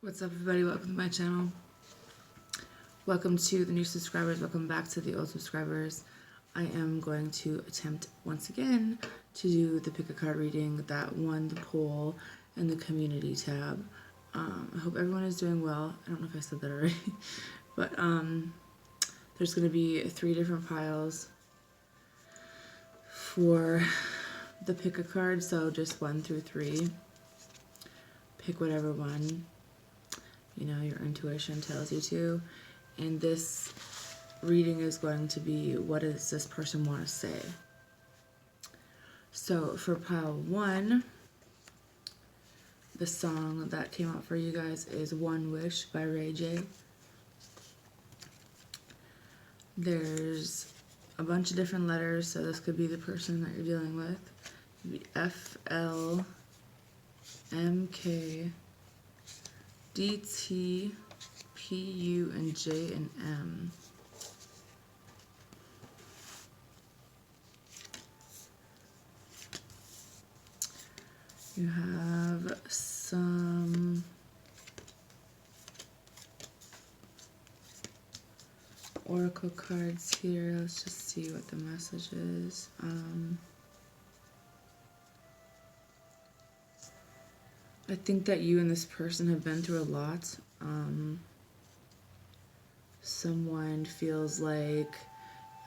What's up, everybody? Welcome to my channel. Welcome to the new subscribers. Welcome back to the old subscribers. I am going to attempt once again to do the pick a card reading that won the poll in the community tab. I hope everyone is doing well. I don't know if I said that already, but there's going to be 3 different piles for the pick a card, so just 1 through 3. Pick whatever one your intuition tells you to. And this reading is going to be, what does this person want to say? So for pile 1, the song that came out for you guys is One Wish by Ray J. There's a bunch of different letters, so this could be the person that you're dealing with. It could be F, L, M, K, D, T, P, U, and J, and M. You have some oracle cards here. Let's just see what the message is. I think that you and this person have been through a lot. Someone feels like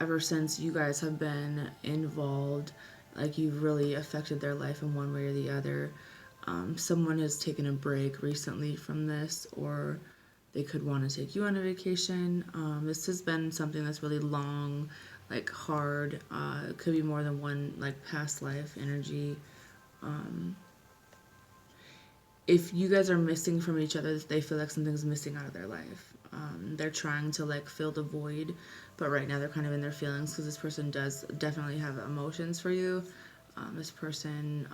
ever since you guys have been involved, like you've really affected their life in one way or the other. Someone has taken a break recently from this, or they could want to take you on a vacation. This has been something that's really long, like hard. It could be more than one, like past life energy. If you guys are missing from each other, they feel like something's missing out of their life. They're trying to like fill the void, but right now they're kind of in their feelings because this person does definitely have emotions for you. This person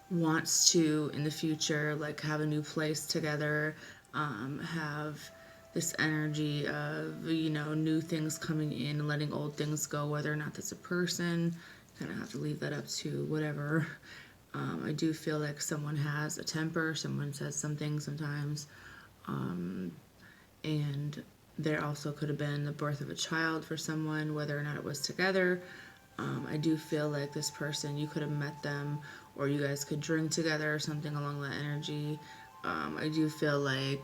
wants to, in the future, like have a new place together, have this energy of, new things coming in and letting old things go, whether or not that's a person. Kind of have to leave that up to whatever. I do feel like someone has a temper, someone says something sometimes, and there also could have been the birth of a child for someone, whether or not it was together. I do feel like this person, you could have met them, or you guys could drink together or something along that energy. I do feel like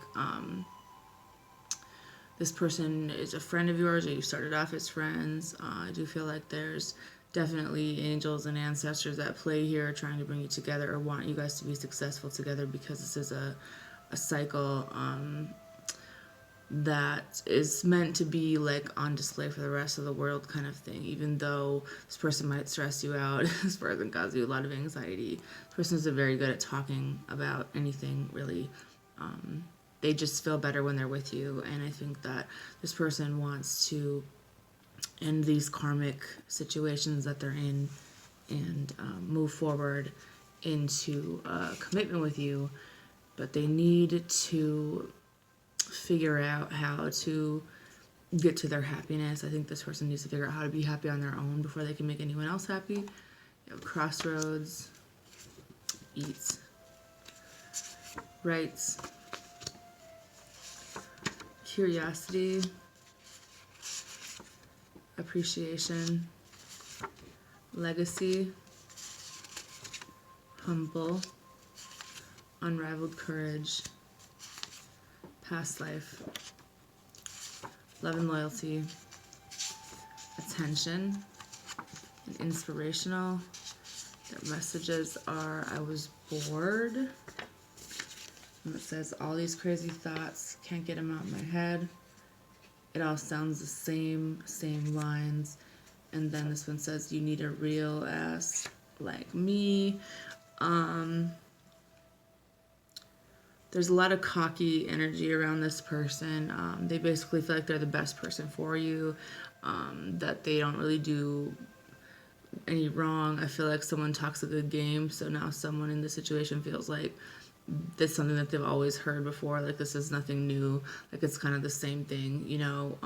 this person is a friend of yours, or you started off as friends. I do feel like there's definitely angels and ancestors that play here, trying to bring you together or want you guys to be successful together, because this is a cycle that is meant to be like on display for the rest of the world kind of thing. Even though this person might stress you out, this person cause you a lot of anxiety. This person is very good at talking about anything, really. They just feel better when they're with you, and I think that this person wants to end these karmic situations that they're in and move forward into a commitment with you, but they need to figure out how to get to their happiness. I think this person needs to figure out how to be happy on their own before they can make anyone else happy. You have crossroads, eats, rights, curiosity, appreciation, legacy, humble, unrivaled courage, past life, love and loyalty, attention, and inspirational. Their messages are, I was bored. And it says, all these crazy thoughts, can't get them out of my head. It all sounds the same lines. And then this one says, you need a real ass like me. There's a lot of cocky energy around this person. They basically feel like they're the best person for you, that they don't really do any wrong. I feel like someone talks a good game, so now someone in this situation feels like that's something that they've always heard before. Like, this is nothing new. Like, it's kind of the same thing, you know.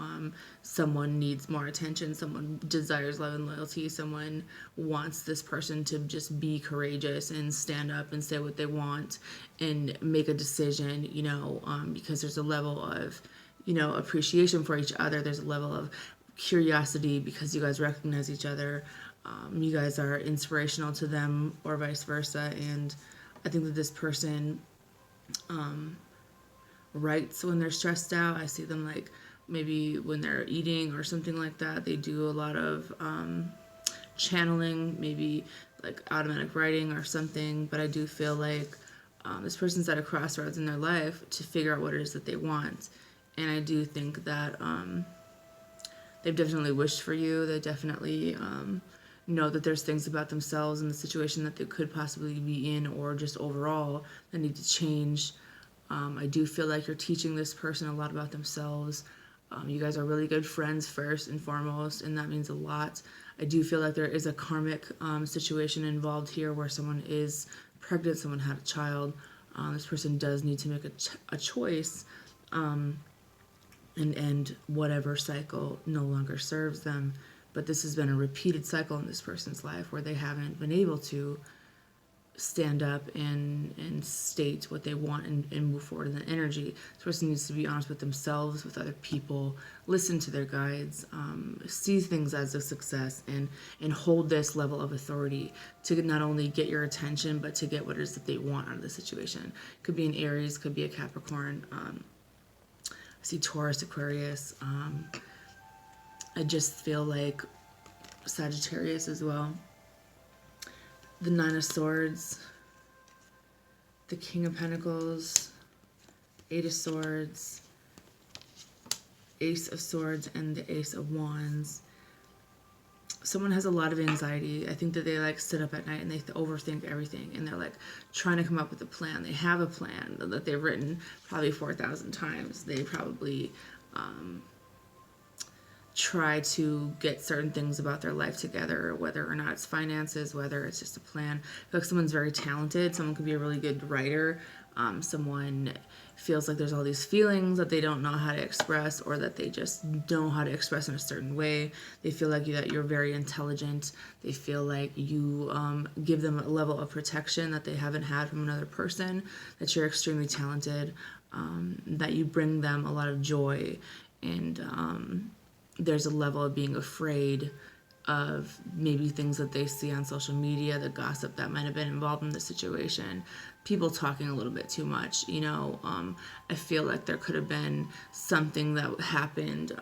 Someone needs more attention. Someone desires love and loyalty. Someone wants this person to just be courageous and stand up and say what they want and make a decision, you know, because there's a level of, you know, appreciation for each other. There's a level of curiosity because you guys recognize each other. You guys are inspirational to them or vice versa. And I think that this person writes when they're stressed out. I see them like maybe when they're eating or something like that. They do a lot of channeling, maybe like automatic writing or something. But I do feel like this person's at a crossroads in their life to figure out what it is that they want. And I do think that they've definitely wished for you. They definitely know that there's things about themselves and the situation that they could possibly be in, or just overall that need to change. I do feel like you're teaching this person a lot about themselves. You guys are really good friends first and foremost, and that means a lot. I do feel like there is a karmic situation involved here where someone is pregnant, someone had a child. This person does need to make a choice and end whatever cycle no longer serves them. But this has been a repeated cycle in this person's life where they haven't been able to stand up and state what they want and move forward in the energy. This person needs to be honest with themselves, with other people, listen to their guides, see things as a success, and hold this level of authority to not only get your attention, but to get what it is that they want out of the situation. Could be an Aries, could be a Capricorn. I see Taurus, Aquarius. I just feel like Sagittarius as well. The Nine of Swords, the King of Pentacles, Eight of Swords, Ace of Swords, and the Ace of Wands. Someone has a lot of anxiety. I think that they like sit up at night and they overthink everything, and they're like trying to come up with a plan. They have a plan that they've written probably 4,000 times. They probably try to get certain things about their life together, whether or not it's finances, whether it's just a plan. I feel like someone's very talented. Someone could be a really good writer. Someone feels like there's all these feelings that they don't know how to express, or that they just know how to express in a certain way. They feel like that you're very intelligent. They feel like you give them a level of protection that they haven't had from another person, that you're extremely talented, that you bring them a lot of joy, and there's a level of being afraid of maybe things that they see on social media, the gossip that might have been involved in the situation, people talking a little bit too much, you know. I feel like there could have been something that happened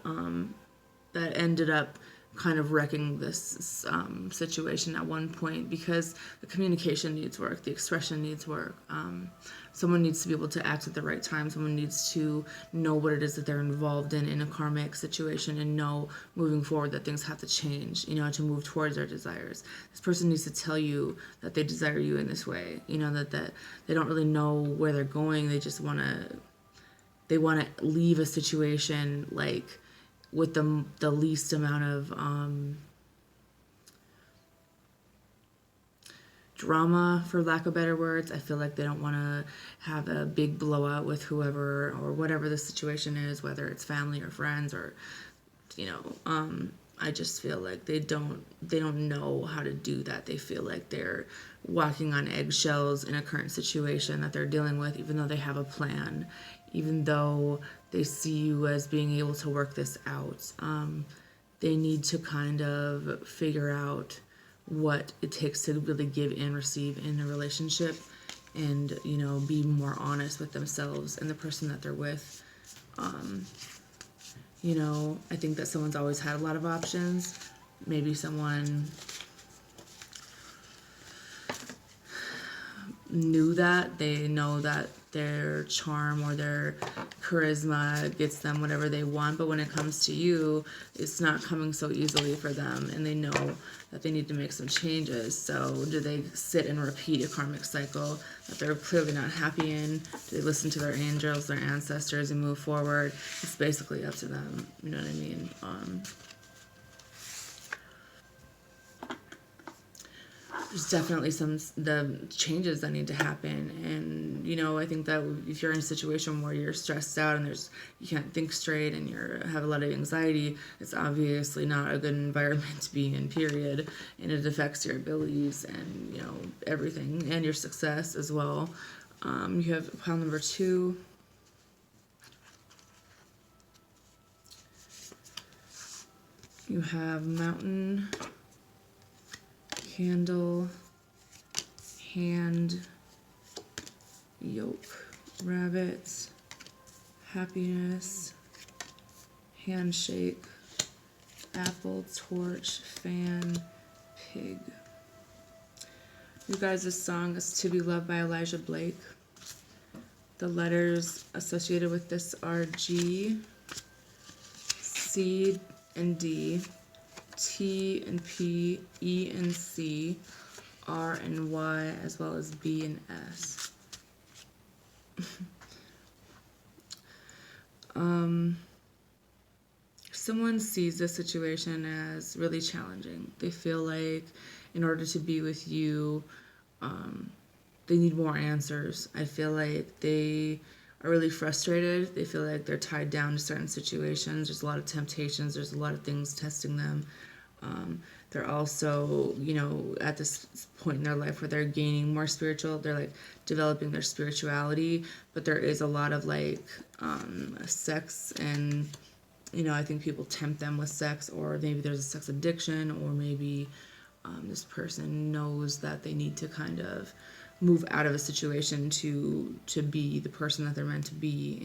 that ended up kind of wrecking this situation at one point, because the communication needs work, the expression needs work. Someone needs to be able to act at the right time. Someone needs to know what it is that they're involved in a karmic situation, and know moving forward that things have to change, you know, to move towards their desires. This person needs to tell you that they desire you in this way, you know, that they don't really know where they're going. They just want to leave a situation like with the least amount of drama, for lack of better words. I feel like they don't want to have a big blowout with whoever or whatever the situation is, whether it's family or friends, or, you know, I just feel like they don't know how to do that. They feel like they're walking on eggshells in a current situation that they're dealing with, even though they have a plan, even though they see you as being able to work this out. They need to kind of figure out what it takes to really give and receive in a relationship, and, you know, be more honest with themselves and the person that they're with. You know, I think that someone's always had a lot of options. Maybe someone knew that. They know that their charm or their charisma gets them whatever they want, but when it comes to you, it's not coming so easily for them, and they know that they need to make some changes. So do they sit and repeat a karmic cycle that they're clearly not happy in? Do they listen to their angels, their ancestors, and move forward? It's basically up to them, you know what I mean? there's definitely the changes that need to happen. And you know, I think that if you're in a situation where you're stressed out and you can't think straight and you have a lot of anxiety, it's obviously not a good environment to be in, period. And it affects your abilities and, you know, everything, and your success as well. You have pile number 2. You have mountain, candle, hand, yoke, rabbit, happiness, handshake, apple, torch, fan, pig. You guys' song is To Be Loved by Elijah Blake. The letters associated with this are G, C and D, T and P, E and C, R and Y, as well as B and S. Someone sees this situation as really challenging. They feel like in order to be with you, they need more answers. I feel like they are really frustrated. They feel like they're tied down to certain situations. There's a lot of temptations. There's a lot of things testing them. They're also, you know, at this point in their life where they're gaining more spiritual. They're like developing their spirituality, but there is a lot of like sex, and you know, I think people tempt them with sex, or maybe there's a sex addiction, or maybe this person knows that they need to kind of move out of a situation to be the person that they're meant to be.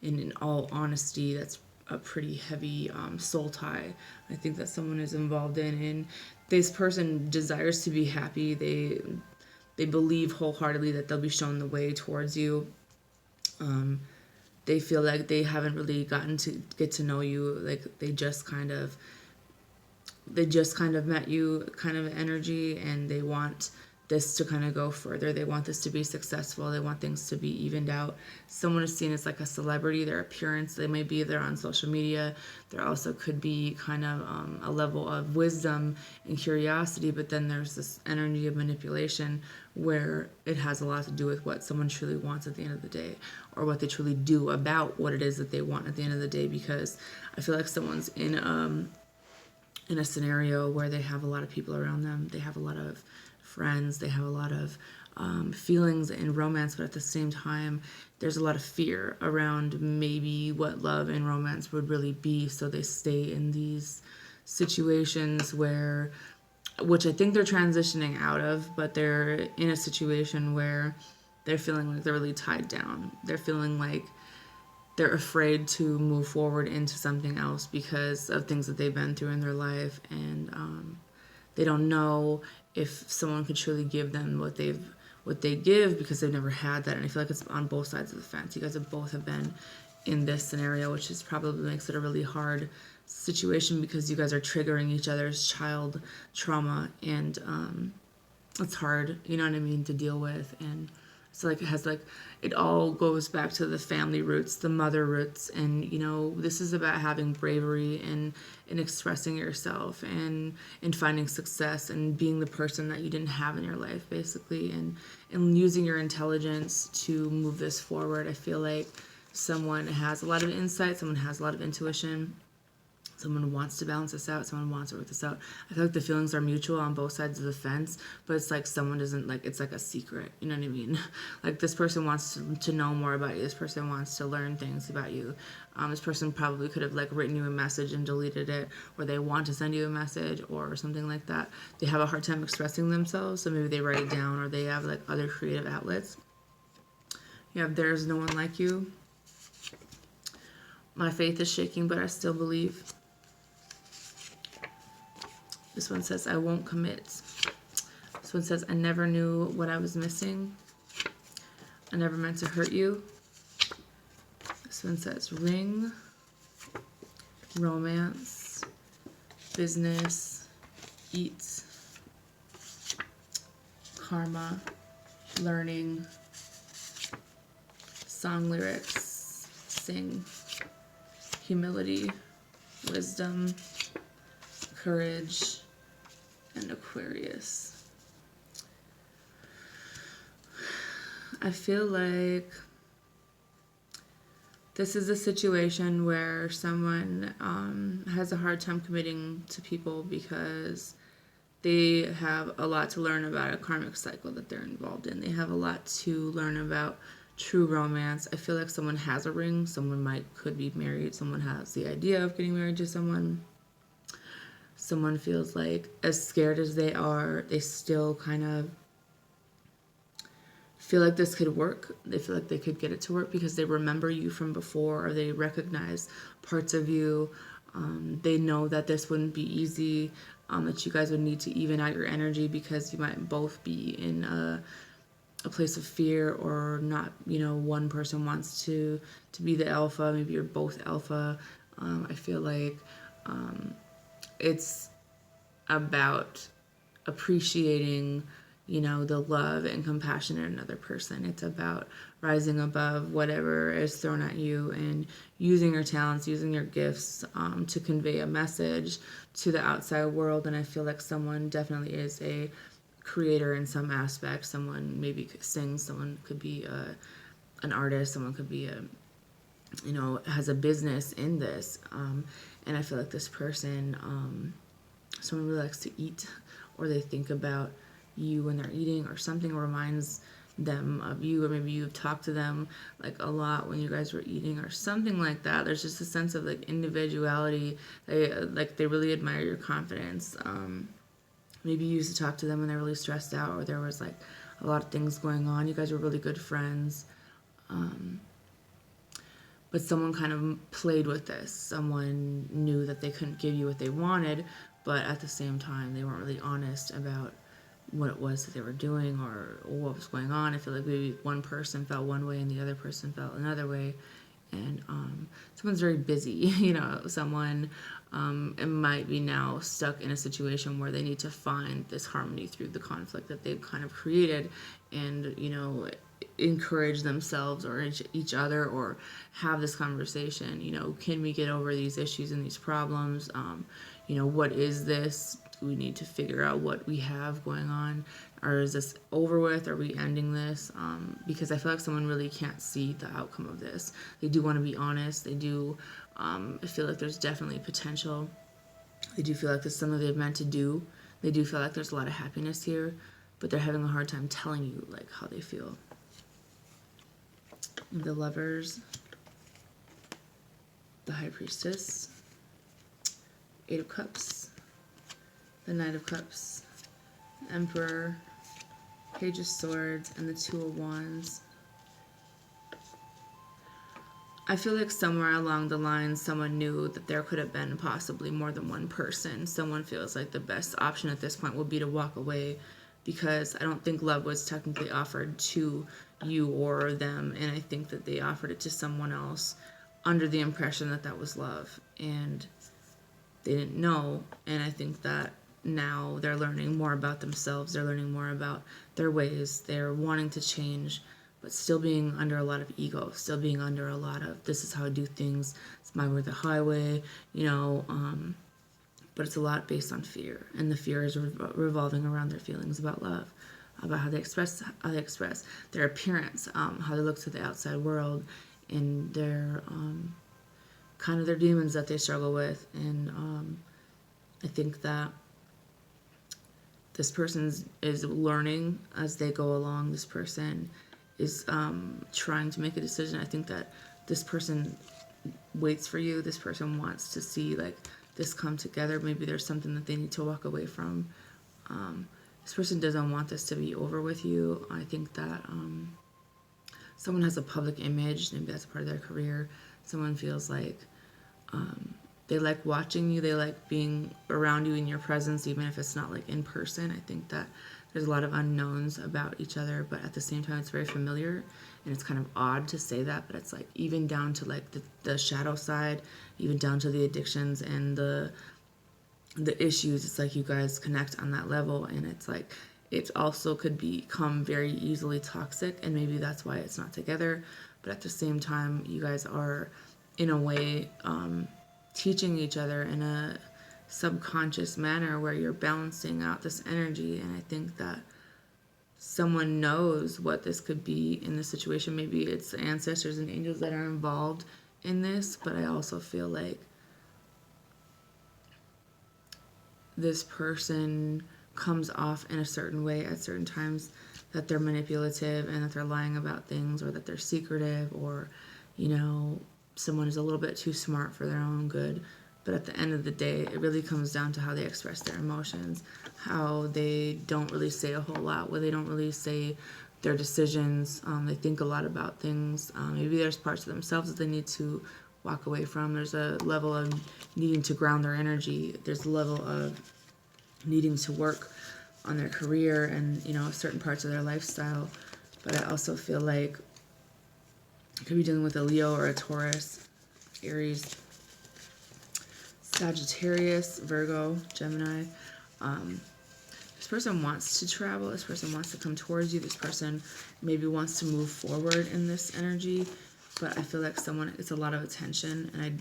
In all honesty, that's a pretty heavy soul tie I think that someone is involved in. And this person desires to be happy. They believe wholeheartedly that they'll be shown the way towards you. They feel like they haven't really gotten to get to know you. Like they just kind of met you kind of energy, and they want this to kind of go further. They want this to be successful. They want things to be evened out. Someone is seen as like a celebrity, their appearance, they may be there on social media. There also could be kind of a level of wisdom and curiosity, but then there's this energy of manipulation where it has a lot to do with what someone truly wants at the end of the day, or what they truly do about what it is that they want at the end of the day. Because I feel like someone's in a scenario where they have a lot of people around them. They have a lot of friends. They have a lot of feelings in romance, but at the same time, there's a lot of fear around maybe what love and romance would really be. So they stay in these situations where, which I think they're transitioning out of, but they're in a situation where they're feeling like they're really tied down. They're feeling like they're afraid to move forward into something else because of things that they've been through in their life, and they don't know if someone could truly give them what they give, because they've never had that. And I feel like it's on both sides of the fence. You guys have been in this scenario, which is probably makes it a really hard situation, because you guys are triggering each other's child trauma, and it's hard, you know what I mean, to deal with. And it's like it all goes back to the family roots, the mother roots. And you know, this is about having bravery and expressing yourself and finding success and being the person that you didn't have in your life, basically, and using your intelligence to move this forward. I feel like someone has a lot of insight, someone has a lot of intuition. Someone wants to balance this out. Someone wants to work this out. I feel like the feelings are mutual on both sides of the fence, but it's like someone doesn't, like, it's like a secret. You know what I mean? Like, this person wants to know more about you. This person wants to learn things about you. This person probably could have, like, written you a message and deleted it, or they want to send you a message or something like that. They have a hard time expressing themselves, so maybe they write it down, or they have, like, other creative outlets. You have There's No One Like You. My faith is shaking, but I still believe. This one says, I won't commit. This one says, I never knew what I was missing. I never meant to hurt you. This one says, ring, romance, business, eat, karma, learning, song lyrics, sing, humility, wisdom, courage, and Aquarius. I feel like this is a situation where someone has a hard time committing to people because they have a lot to learn about a karmic cycle that they're involved in. They have a lot to learn about true romance. I feel like someone has a ring. Someone could be married. Someone has the idea of getting married to someone. Someone feels like, as scared as they are, they still kind of feel like this could work. They feel like they could get it to work because they remember you from before, or they recognize parts of you. They know that this wouldn't be easy, that you guys would need to even out your energy because you might both be in a place of fear or not. One person wants to be the alpha. Maybe you're both alpha. I feel like it's about appreciating the love and compassion in another person. It's about rising above whatever is thrown at you and using your talents, using your gifts to convey a message to the outside world. And I feel like someone definitely is a creator in some aspect. Someone maybe sings, someone could be an artist, someone could be has a business in this. And I feel like this person, someone really likes to eat, or they think about you when they're eating, or something reminds them of you, or maybe you've talked to them like a lot when you guys were eating or something like that. There's just a sense of like individuality. They really admire your confidence. Maybe you used to talk to them when they're really stressed out, or there was like a lot of things going on. You guys were really good friends. But someone kind of played with this. Someone knew that they couldn't give you what they wanted, but at the same time they weren't really honest about what it was that they were doing or what was going on. I feel like maybe one person felt one way and the other person felt another way. And someone's very busy. Someone it might be now stuck in a situation where they need to find this harmony through the conflict that they've kind of created, and encourage themselves or each other, or have this conversation. Can we get over these issues and these problems? What is this? We need to figure out what we have going on, or is this over with? Are we ending this? Because I feel like someone really can't see the outcome of this. They do want to be honest. They do feel like there's definitely potential. They do feel like this is something they've meant to do. They do feel like there's a lot of happiness here, but they're having a hard time telling you like how they feel. The Lovers, the High Priestess, Eight of Cups, the Knight of Cups, Emperor, Page of Swords, and the Two of Wands. I feel like somewhere along the line, someone knew that there could have been possibly more than one person. Someone feels like the best option at this point would be to walk away, because I don't think love was technically offered to you or them, and I think that they offered it to someone else under the impression that that was love, and they didn't know. And I think that now they're learning more about themselves, they're learning more about their ways, they're wanting to change, but still being under a lot of ego, still being under a lot of, this is how I do things, it's my way or the highway, but it's a lot based on fear, and the fear is revolving around their feelings about love, about how they express their appearance, how they look to the outside world, and their kind of their demons that they struggle with. And I think that this person is learning as they go along. This person is trying to make a decision. I think that this person waits for you. This person wants to see like this come together. Maybe there's something that they need to walk away from. This person doesn't want this to be over with you. I think that someone has a public image. Maybe that's part of their career. Someone feels like they like watching you. They like being around you in your presence, even if it's not like in person. I think that there's a lot of unknowns about each other, but at the same time, it's very familiar. And it's kind of odd to say that, but it's like even down to like the shadow side, even down to the addictions and the issues. It's like you guys connect on that level, and it's like it also could become very easily toxic, and maybe that's why it's not together. But at the same time, you guys are in a way teaching each other in a subconscious manner where you're balancing out this energy. And I think that someone knows what this could be in this situation. Maybe it's ancestors and angels that are involved in this, but I also feel like this person comes off in a certain way at certain times, that they're manipulative and that they're lying about things, or that they're secretive, or, you know, someone is a little bit too smart for their own good. But at the end of the day, it really comes down to how they express their emotions, how they don't really say a whole lot, where they don't really say their decisions. They think a lot about things. Maybe there's parts of themselves that they need to walk away from. There's a level of needing to ground their energy. There's a level of needing to work on their career and, you know, certain parts of their lifestyle. But I also feel like you could be dealing with a Leo or a Taurus, Aries, Sagittarius, Virgo, Gemini. This person wants to travel. This person wants to come towards you. This person maybe wants to move forward in this energy. But I feel like it's a lot of attention. And I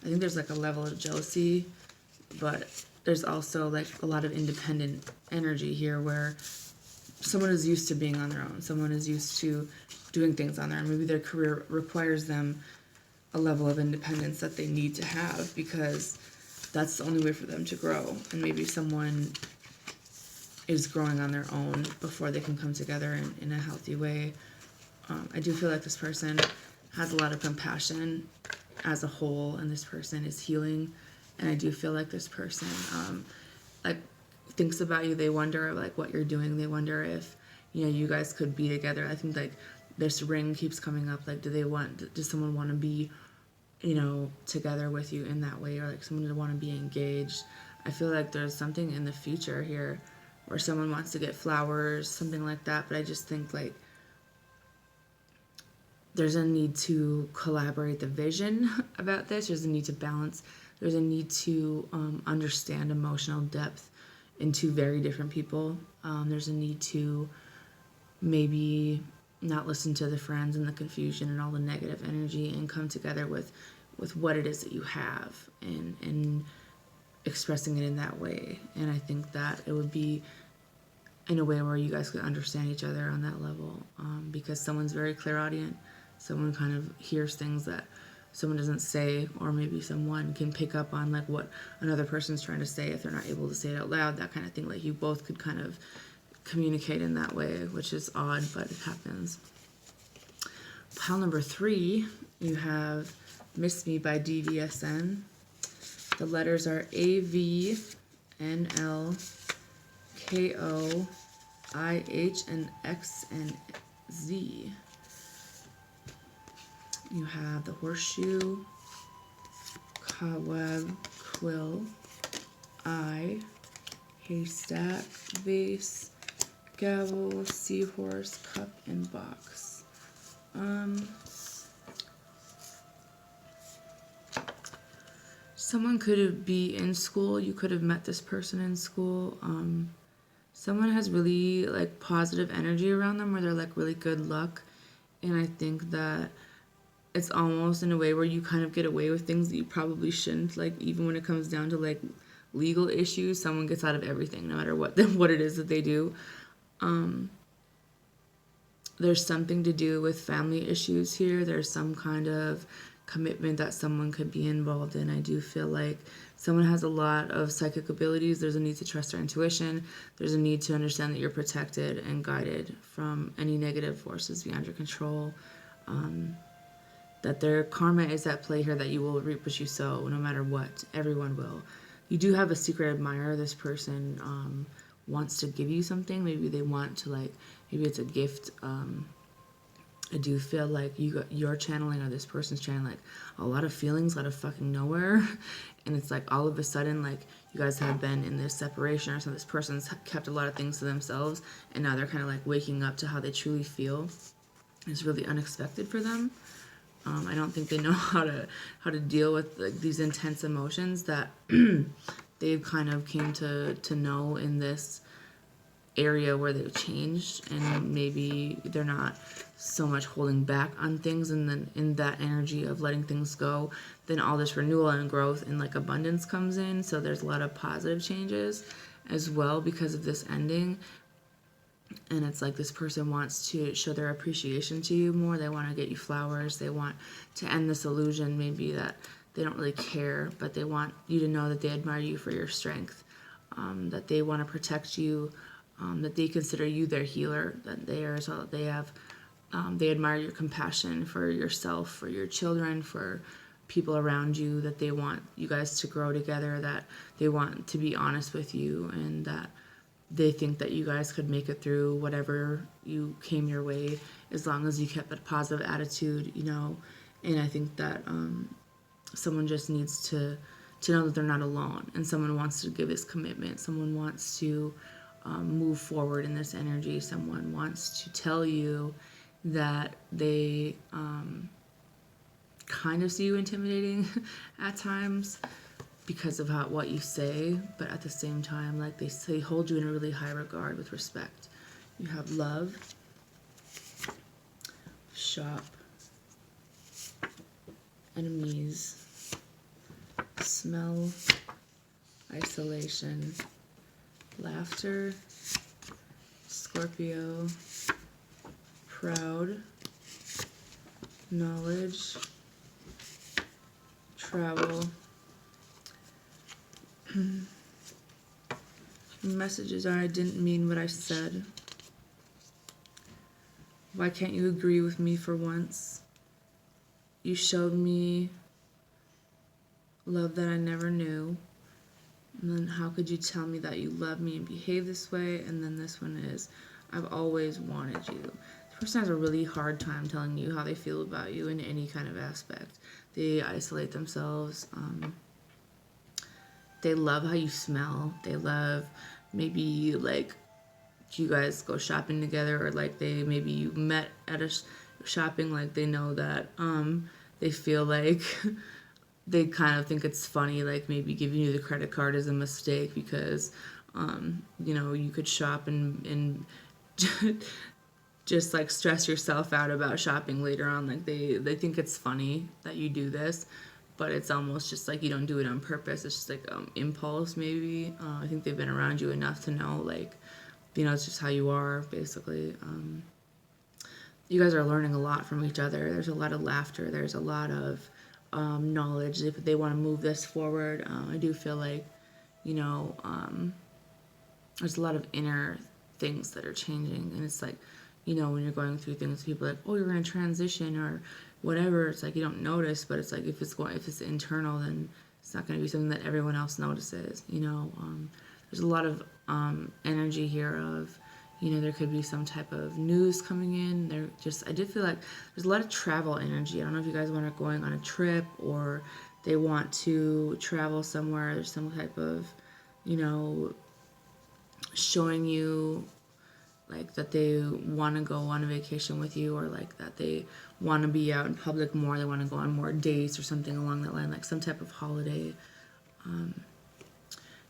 think there's like a level of jealousy. But there's also like a lot of independent energy here, where someone is used to being on their own. Someone is used to doing things on their own. Maybe their career requires them a level of independence that they need to have, because that's the only way for them to grow. And maybe someone is growing on their own before they can come together in a healthy way. I do feel like this person has a lot of compassion as a whole, and this person is healing. And I do feel like this person like thinks about you. They wonder like what you're doing. They wonder if, you know, you guys could be together. I think like this ring keeps coming up. Like, does someone want to be, you know, together with you in that way, or like someone to want to be engaged? I feel like there's something in the future here where someone wants to get flowers, something like that. But I just think like there's a need to collaborate the vision about this. There's a need to balance. There's a need to understand emotional depth in two very different people. There's a need to maybe not listen to the friends and the confusion and all the negative energy, and come together with what it is that you have, and expressing it in that way. And I think that it would be in a way where you guys could understand each other on that level, because someone's very clairaudient. Someone kind of hears things that someone doesn't say, or maybe someone can pick up on like what another person's trying to say if they're not able to say it out loud, that kind of thing. Like you both could kind of communicate in that way, which is odd, but it happens. Pile number 3, you have Miss Me by DVSN. The letters are A, V, N, L, K, O, I, H, and X, and Z. You have the horseshoe, cobweb, quill, eye, haystack, vase, gavel, seahorse, cup, and box. Someone could be in school. You could have met this person in school. Someone has really like positive energy around them, where they're like really good luck. And I think that it's almost in a way where you kind of get away with things that you probably shouldn't. Like even when it comes down to like legal issues, someone gets out of everything, no matter what it is that they do. There's something to do with family issues here. There's some kind of commitment that someone could be involved in. I do feel like someone has a lot of psychic abilities. There's a need to trust their intuition. There's a need to understand that you're protected and guided from any negative forces beyond your control. That their karma is at play here, that you will reap what you sow, no matter what. Everyone will. You do have a secret admirer. This person wants to give you something. Maybe they want to like, maybe it's a gift. I do feel like you're channeling, or this person's channeling like a lot of feelings out of fucking nowhere. And it's like all of a sudden, like you guys have been in this separation or something. This person's kept a lot of things to themselves, and now they're kind of like waking up to how they truly feel. It's really unexpected for them. I don't think they know how to deal with like these intense emotions that they've kind of came to know in this area where they've changed, and maybe they're not so much holding back on things, and then in that energy of letting things go, then all this renewal and growth and like abundance comes in. So there's a lot of positive changes as well because of this ending. And it's like this person wants to show their appreciation to you more. They want to get you flowers. They want to end this illusion maybe that they don't really care, but they want you to know that they admire you for your strength, that they want to protect you, that they consider you their healer, that they are so that they have, they admire your compassion for yourself, for your children, for people around you, that they want you guys to grow together, that they want to be honest with you, and that they think that you guys could make it through whatever you came your way as long as you kept a positive attitude, you know. And I think that someone just needs to know that they're not alone, and someone wants to give this commitment. Someone wants to move forward in this energy. Someone wants to tell you that they kind of see you intimidating at times because of what you say, but at the same time, like they hold you in a really high regard with respect. You have love, shop, enemies, smell, isolation, laughter, Scorpio, proud, knowledge, travel. Messages are, I didn't mean what I said. Why can't you agree with me for once? You showed me love that I never knew. And then how could you tell me that you love me and behave this way? And then this one is, I've always wanted you. This person has a really hard time telling you how they feel about you in any kind of aspect. They isolate themselves. They love how you smell. They love maybe like you guys go shopping together, or like maybe you met at a shopping. Like they know that they feel like they kind of think it's funny, like maybe giving you the credit card is a mistake because you know, you could shop and just like stress yourself out about shopping later on. Like they think it's funny that you do this, but it's almost just like you don't do it on purpose. It's just like impulse maybe. I think they've been around you enough to know, like, you know, it's just how you are, basically. You guys are learning a lot from each other. There's a lot of laughter. There's a lot of knowledge. If they want to move this forward, I do feel like, you know, there's a lot of inner things that are changing. And it's like, you know, when you're going through things, people are like, oh, you're going to transition or whatever. It's like you don't notice, but it's like if it's internal, then it's not going to be something that everyone else notices. You know, there's a lot of energy here of, you know, there could be some type of news coming in. I did feel like there's a lot of travel energy. I don't know if you guys want to going on a trip or they want to travel somewhere. There's some type of, you know, showing you like that they want to go on a vacation with you, or like that they want to be out in public more. They want to go on more dates or something along that line, like some type of holiday.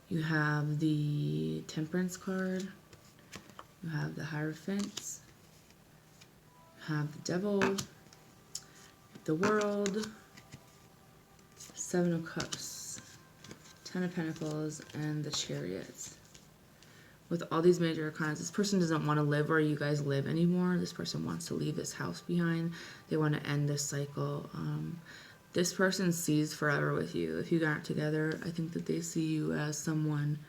You have the Temperance card. You have the Hierophant. You have the Devil. The World. Seven of Cups. Ten of Pentacles. And the Chariot. With all these major arcana, this person doesn't want to live where you guys live anymore. This person wants to leave this house behind. They want to end this cycle. This person sees forever with you. If you aren't together, I think that they see you as someone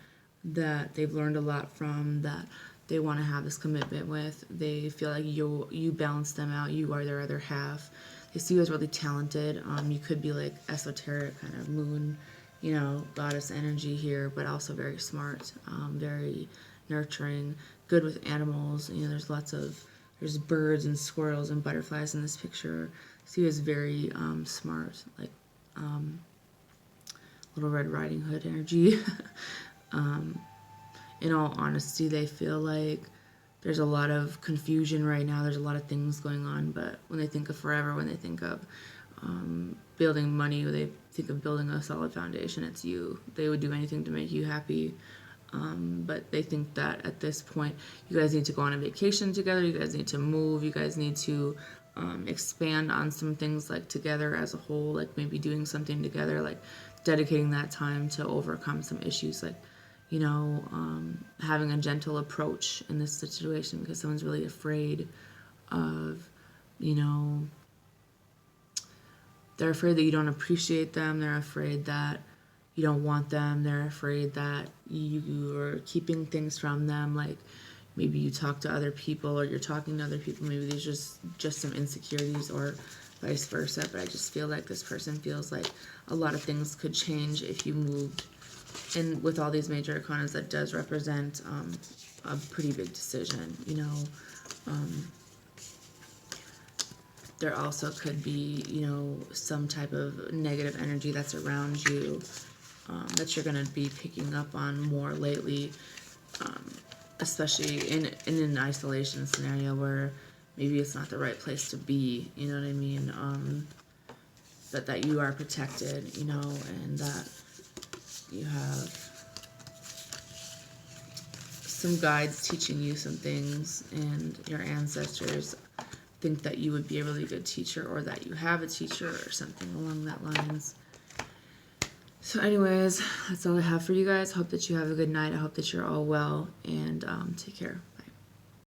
that they've learned a lot from, that they want to have this commitment with. They feel like you balance them out. You are their other half. They see you as really talented. You could be like esoteric, kind of moon, you know, goddess energy here, but also very smart, very nurturing, good with animals. You know, there's birds and squirrels and butterflies in this picture. See you as very smart, like Little Red Riding Hood energy. In all honesty, they feel like there's a lot of confusion right now. There's a lot of things going on, but when they think of forever, when they think of building money, when they think of building a solid foundation, it's you. They would do anything to make you happy. But they think that at this point, you guys need to go on a vacation together. You guys need to move. You guys need to expand on some things, like together as a whole, like maybe doing something together, like dedicating that time to overcome some issues, like, you know, having a gentle approach in this situation because someone's really afraid of, you know, they're afraid that you don't appreciate them. They're afraid that you don't want them. They're afraid that you are keeping things from them. Like maybe you talk to other people or you're talking to other people. Maybe there's just some insecurities or vice versa. But I just feel like this person feels like a lot of things could change if you moved. And with all these major arcanas, that does represent a pretty big decision, you know. There also could be, you know, some type of negative energy that's around you that you're going to be picking up on more lately, especially in an isolation scenario where maybe it's not the right place to be, you know what I mean? But that you are protected, you know, and that you have some guides teaching you some things, and your ancestors think that you would be a really good teacher, or that you have a teacher or something along that lines. So anyways, that's all I have for you guys. Hope that you have a good night. I hope that you're all well, and take care.